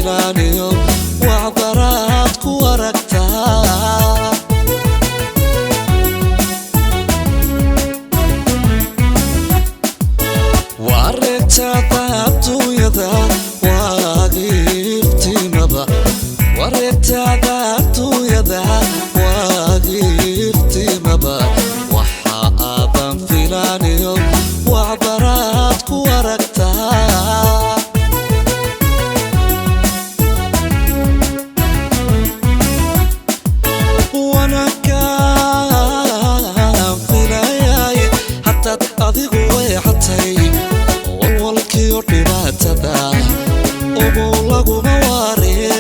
filaaniyo wacdaraad ku aragtaa wareegtada adduunyada waaqiftimaba wareegtada adduunyada waaqiftimaba waxa aadan filaaniyo wacdaraad ku aragtaa wanakaan filayay hataad adigu weexatay walwalkiyo dhibaatada ugu laguma waariye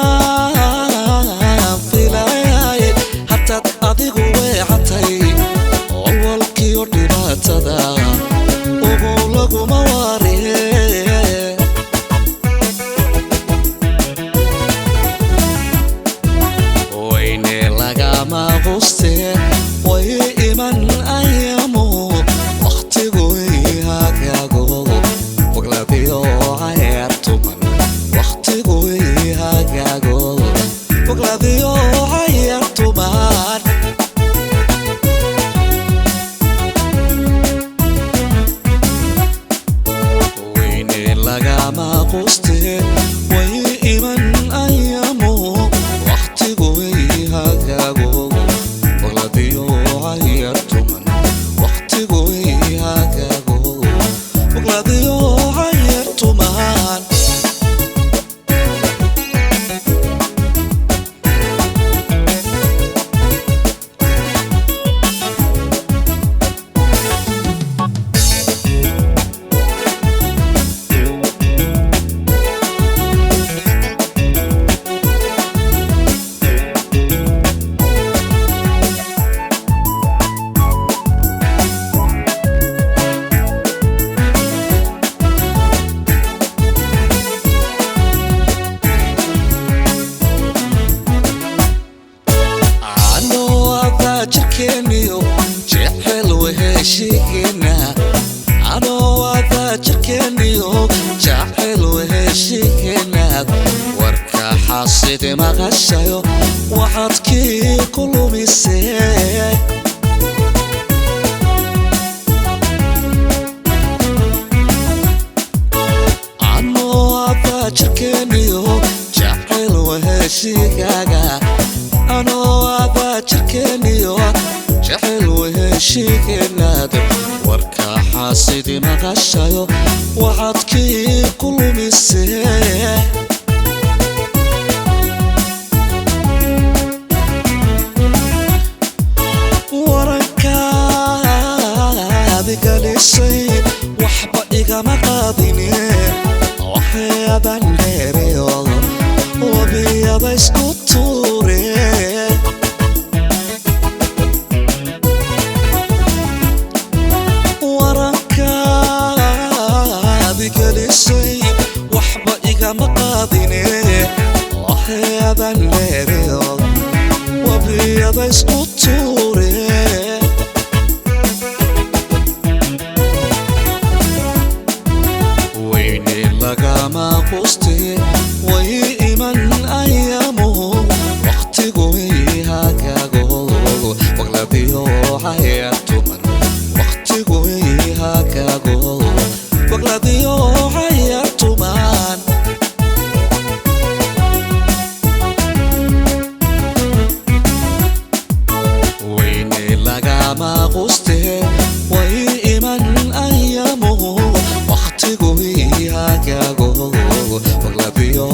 wanakaan filayay hataad adigu weexatay walwalkiyo dhibaatada ugu laguma waariye wayne lagama quste way iman ayamu waqtigu ihagago waqladiyo ayartuman waqtigu ihagago waqladiyo ayartuman wayne lagama quste way iman ayamu waqtigu ihagago waqladiyo ayartuman waqtigu ihagago waqladiyo ayartuman jirkeeniyo jecel weheshigeena anoo wada jirkeeniyo jecel weheshigeena warka xasid maqashayo waxaadkii ku lumisee anoo wada jirkeeniyo jecel weheshigaaga anoo wada jirkeeniyo jecel weheshigeenaad warka xasid maqashayo waxaadkii ku lumisee warankaadi galisay waxba igama qaadine waxyaaban dheereyo wabiyaba isku tuure warankaadi galisay waxba igama qaadine waxyaaban dheereyo wabiyaba isku tuure wayne lagama quste way iman ayamu waqtigu ihagago waqladiyo ayartuman waqtigu ihagago waqladiyo ayartuman wayne lagama quste way iman ayamu waqtigu ihagago waqladiyo